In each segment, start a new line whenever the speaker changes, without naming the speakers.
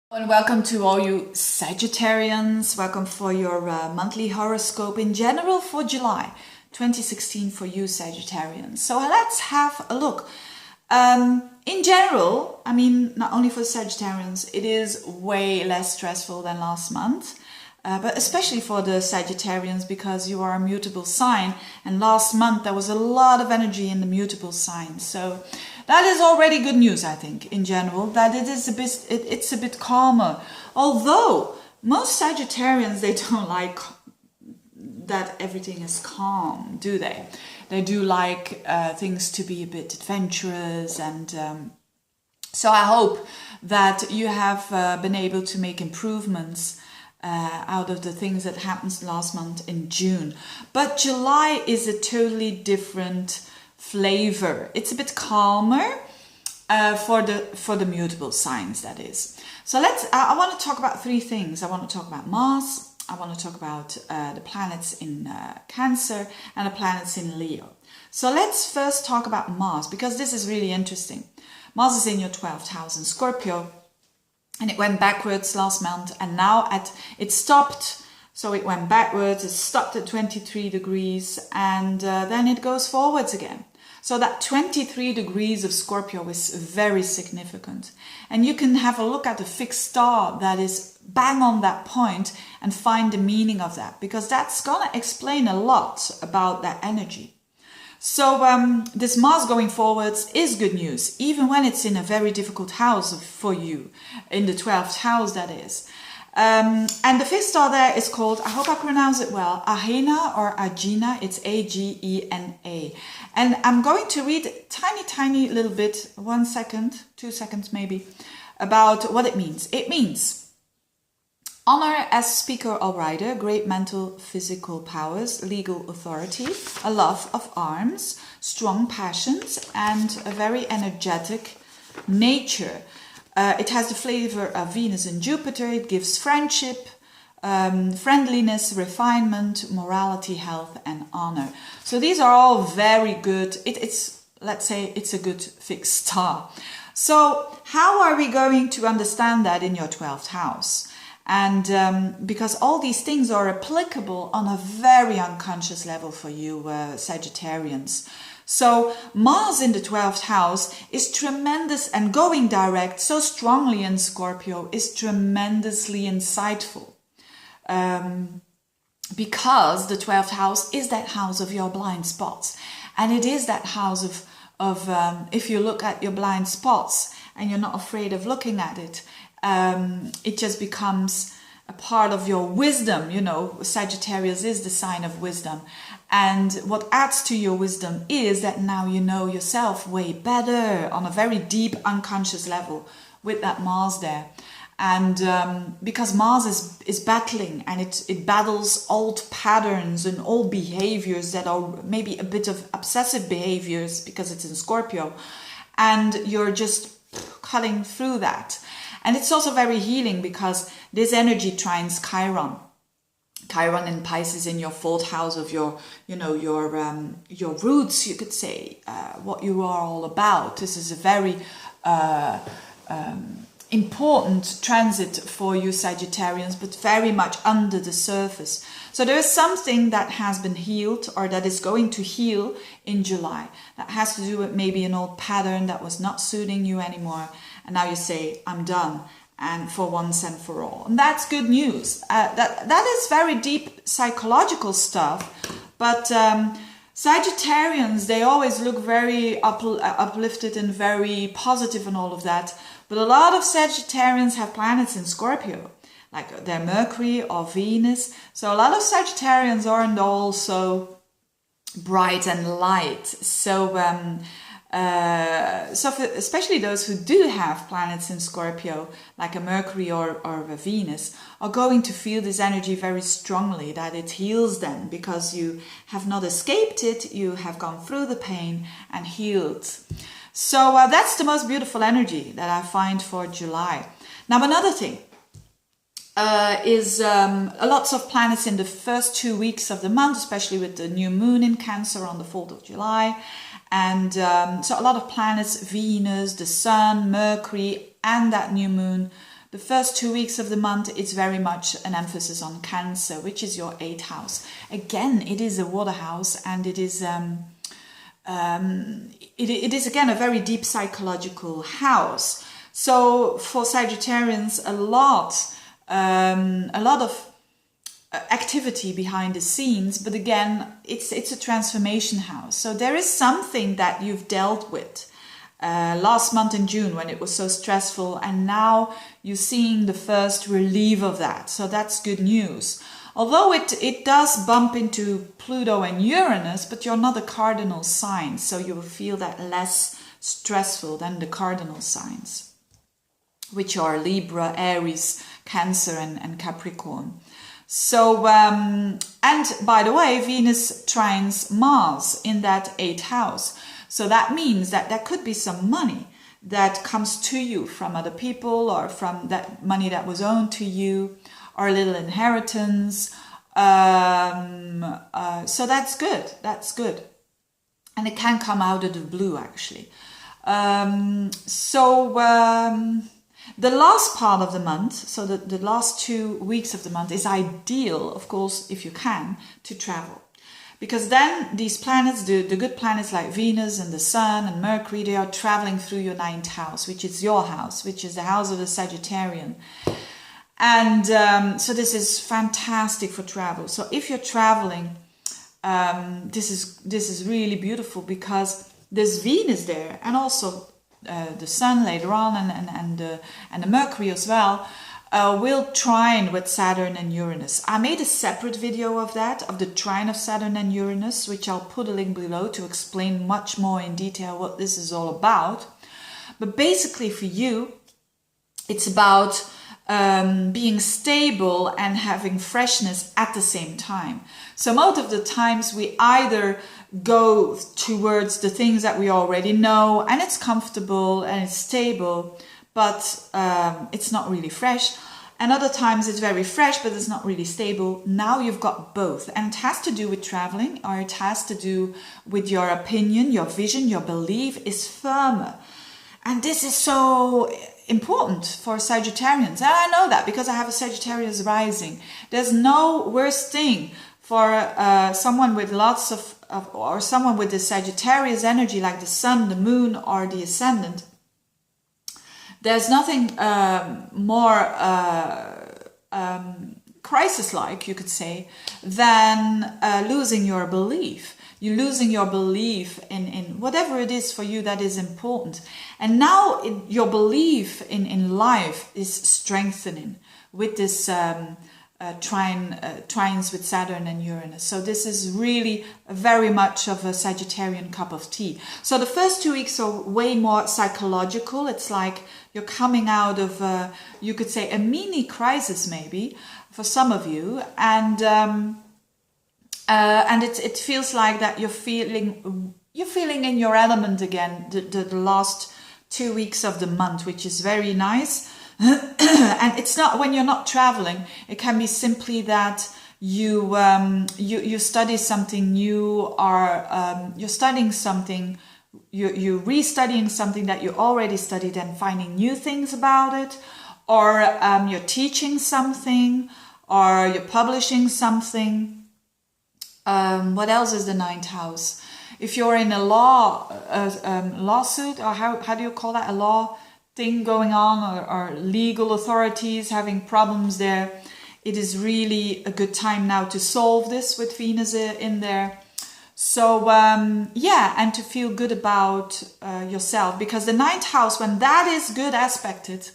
And welcome to all you Sagittarians. Welcome for your monthly horoscope in general for July 2016 for you Sagittarians. So let's have a look. In general, I mean, not only for Sagittarians, it is way less stressful than last month. But especially for the Sagittarians because you are a mutable sign, and last month there was a lot of energy in the mutable sign. So that is already good news, I think, in general, that it is it's a bit calmer. Although most Sagittarians, they don't like that everything is calm, do they? They do like things to be a bit adventurous, and so I hope that you have been able to make improvements out of the things that happened last month in June. But July is a totally different flavor. It's a bit calmer for the mutable signs, that is. So I want to talk about three things. I want to talk about Mars, I want to talk about the planets in Cancer and the planets in Leo. So let's first talk about Mars, because this is really interesting. Mars is in your 12th house in Scorpio, and it went backwards last month, and now it stopped. So it went backwards, it stopped at 23 degrees, and then it goes forwards again. So that 23 degrees of Scorpio is very significant. And you can have a look at the fixed star that is bang on that point and find the meaning of that, because that's going to explain a lot about that energy. So this Mars going forwards is good news, even when it's in a very difficult house for you, in the 12th house, that is. And the fifth star there is called, I hope I pronounce it well, Agena or Agena. It's A-G-E-N-A. And I'm going to read a tiny little bit, 1 second, 2 seconds maybe, about what it means. It means honor as speaker or writer, great mental, physical powers, legal authority, a love of arms, strong passions, and a very energetic nature. It has the flavor of Venus and Jupiter. It gives friendship, friendliness, refinement, morality, health, and honor. So these are all very good. Let's say it's a good fixed star. So how are we going to understand that in your 12th house? And because all these things are applicable on a very unconscious level for you Sagittarians. So Mars in the 12th house is tremendous, and going direct so strongly in Scorpio is tremendously insightful. Because the 12th house is that house of your blind spots. And it is that house of if you look at your blind spots and you're not afraid of looking at it, it just becomes a part of your wisdom. You know, Sagittarius is the sign of wisdom. And what adds to your wisdom is that now you know yourself way better on a very deep unconscious level with that Mars there. And because Mars is battling, and it battles old patterns and old behaviors that are maybe a bit of obsessive behaviors because it's in Scorpio, and you're just cutting through that. And it's also very healing because this energy trines Chiron. Chiron in Pisces in your 4th house of your roots, you could say, what you are all about. This is a very important transit for you Sagittarians, but very much under the surface. So there is something that has been healed, or that is going to heal in July. That has to do with maybe an old pattern that was not suiting you anymore. And now you say, I'm done, and for once and for all. And that's good news. That is very deep psychological stuff. But Sagittarians, they always look very uplifted and very positive and all of that. But a lot of Sagittarians have planets in Scorpio, like their Mercury or Venus. So a lot of Sagittarians aren't all so bright and light. So especially those who do have planets in Scorpio, like a Mercury or a Venus, are going to feel this energy very strongly, that it heals them, because you have not escaped it, you have gone through the pain and healed. So that's the most beautiful energy that I find for July. Now another thing is lots of planets in the first 2 weeks of the month, especially with the new moon in Cancer on the 4th of July. And so a lot of planets, Venus, the Sun, Mercury, and that new moon The first 2 weeks of the month, it's very much an emphasis on Cancer, which is your 8th house. Again, it is a water house, and it is it is again a very deep psychological house. So for Sagittarians, a lot of activity behind the scenes, but again, it's a transformation house. So there is something that you've dealt with last month in June when it was so stressful, and now you're seeing the first relief of that. So that's good news. Although it does bump into Pluto and Uranus, but you're not a cardinal sign, so you will feel that less stressful than the cardinal signs, which are Libra, Aries, Cancer, and Capricorn. So, and by the way, Venus trines Mars in that 8th house. So that means that there could be some money that comes to you from other people, or from that money that was owed to you, or a little inheritance. So that's good. That's good. And it can come out of the blue, actually. The last part of the month, so the last 2 weeks of the month, is ideal, of course, if you can, to travel. Because then these planets, the good planets like Venus and the Sun and Mercury, they are traveling through your 9th house, which is your house, which is the house of the Sagittarian. And so this is fantastic for travel. So if you're traveling, this is really beautiful, because there's Venus there, and also the Sun later on, and the Mercury as well, will trine with Saturn and Uranus. I made a separate video of that, of the trine of Saturn and Uranus, which I'll put a link below to explain much more in detail what this is all about. But basically for you, it's about being stable and having freshness at the same time. So most of the times we either go towards the things that we already know, and it's comfortable and it's stable, but it's not really fresh. And other times it's very fresh, but it's not really stable. Now you've got both. And it has to do with traveling, or it has to do with your opinion, your vision, your belief is firmer. And this is so important for Sagittarians. And I know that because I have a Sagittarius rising. There's no worse thing for someone with lots of or someone with the Sagittarius energy, like the Sun, the Moon, or the Ascendant. There's nothing more crisis-like, you could say, than losing your belief. You're losing your belief in whatever it is for you that is important. And now your belief in life is strengthening with this trines with Saturn and Uranus. So this is really very much of a Sagittarian cup of tea. So the first 2 weeks are way more psychological. It's like you're coming out of, you could say, a mini crisis maybe for some of you. And it feels like that you're feeling in your element again the last 2 weeks of the month, which is very nice. And it's not, when you're not traveling, it can be simply that you study something new, or you're studying something, you're restudying something that you already studied and finding new things about it, or you're teaching something, or you're publishing something. What else is the 9th house? If you're in a lawsuit, or how do you call that, a law thing going on, or legal authorities having problems there, it is really a good time now to solve this with Venus in there. So yeah, and to feel good about yourself, because the 9th house, when that is good aspected,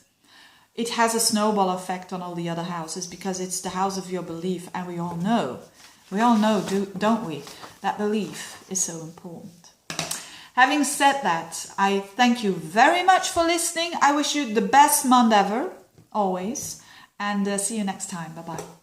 it has a snowball effect on all the other houses, because it's the house of your belief, and we all know, don't we, that belief is so important. Having said that, I thank you very much for listening. I wish you the best month ever, always, and see you next time. Bye-bye.